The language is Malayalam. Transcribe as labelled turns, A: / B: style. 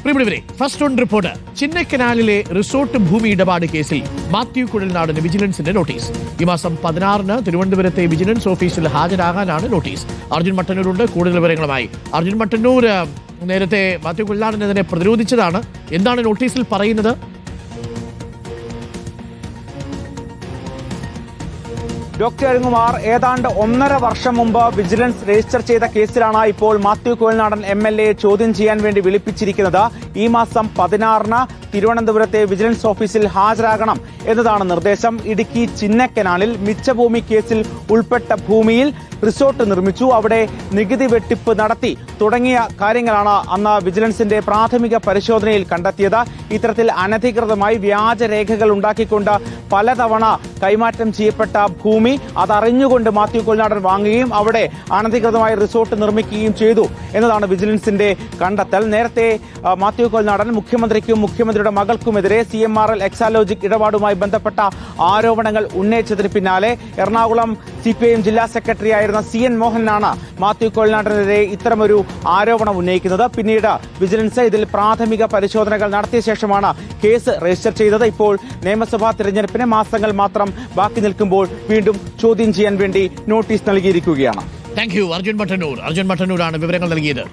A: പ്രിയപ്പെട്ടവരെ, ഫസ്റ്റ് ഓൺ റിപ്പോർട്ട്. ചിന്നക്കനാലിലെ റിസോർട്ട് ഭൂമി ഇടപാട് കേസിൽ മാത്യു കുഴൽനാടന് വിജിലൻസിന്റെ നോട്ടീസ്. ഈ മാസം 16-ന് തിരുവനന്തപുരത്തെ വിജിലൻസ് ഓഫീസിൽ ഹാജരാകാനാണ് നോട്ടീസ്. അർജുൻ മട്ടന്നൂരുണ്ട് കൂടുതൽ വിവരങ്ങളുമായി. അർജുൻ മട്ടന്നൂർ, നേരത്തെ മാത്യു കുഴൽനാടനെതിരെ പ്രതിരോധിച്ചതാണ്. എന്താണ് നോട്ടീസിൽ പറയുന്നത്?
B: ഡോക്ടർ അരുൺകുമാർ, ഏതാണ്ട് 1.5 വർഷം മുമ്പ് വിജിലൻസ് രജിസ്റ്റർ ചെയ്ത കേസിലാണ് ഇപ്പോൾ മാത്യു കുഴൽനാടൻ MLA ചോദ്യം ചെയ്യാൻ വേണ്ടി വിളിപ്പിച്ചിരിക്കുന്നത്. ഈ മാസം 16-ന് തിരുവനന്തപുരത്തെ വിജിലൻസ് ഓഫീസിൽ ഹാജരാകണം എന്നതാണ് നിർദ്ദേശം. ഇടുക്കി ചിന്നക്കനാലിൽ മിച്ചഭൂമി കേസിൽ ഉൾപ്പെട്ട ഭൂമിയിൽ റിസോർട്ട് നിർമ്മിച്ചു, അവിടെ നികുതി വെട്ടിപ്പ് നടത്തി തുടങ്ങിയ കാര്യങ്ങളാണ് അന്ന് വിജിലൻസിന്റെ പ്രാഥമിക പരിശോധനയിൽ കണ്ടെത്തിയത്. ഇത്തരത്തിൽ അനധികൃതമായി വ്യാജരേഖകൾ ഉണ്ടാക്കിക്കൊണ്ട് പലതവണ കൈമാറ്റം ചെയ്യപ്പെട്ട ഭൂമി അതറിഞ്ഞുകൊണ്ട് മാത്യു കുഴൽനാടൻ വാങ്ങുകയും അവിടെ അനധികൃതമായി റിസോർട്ട് നിർമ്മിക്കുകയും ചെയ്തു എന്നതാണ് വിജിലൻസിന്റെ കണ്ടെത്തൽ. നേരത്തെ മാത്യു കുഴൽനാടൻ മുഖ്യമന്ത്രിക്കും മുഖ്യമന്ത്രിയുടെ മകൾക്കുമെതിരെ CMRL എക്സാലോജിക് ഇടപാടുമായി ബന്ധപ്പെട്ട ആരോപണങ്ങൾ ഉന്നയിച്ചതിന് പിന്നാലെ എറണാകുളം CPIM ജില്ലാ സെക്രട്ടറി ആയിരുന്ന CN മോഹനാണ് മാത്യു കുഴൽനാടനെതിരെ ഇത്തരമൊരു ആരോപണം ഉന്നയിക്കുന്നത്. പിന്നീട് വിജിലൻസ് ഇതിൽ പ്രാഥമിക പരിശോധനകൾ നടത്തിയ ശേഷമാണ് കേസ് രജിസ്റ്റർ ചെയ്തത്. ഇപ്പോൾ നിയമസഭാ തിരഞ്ഞെടുപ്പിന് മാസങ്ങൾ മാത്രം ബാക്കി നിൽക്കുമ്പോൾ വീണ്ടും ചോദ്യം ചെയ്യാൻ വേണ്ടി നോട്ടീസ് നൽകിയിരിക്കുകയാണ്.
A: Thank you Arjun Mattannur. അർജുൻ മട്ടന്നൂരാണ് വിവരങ്ങൾ നൽകിയത്.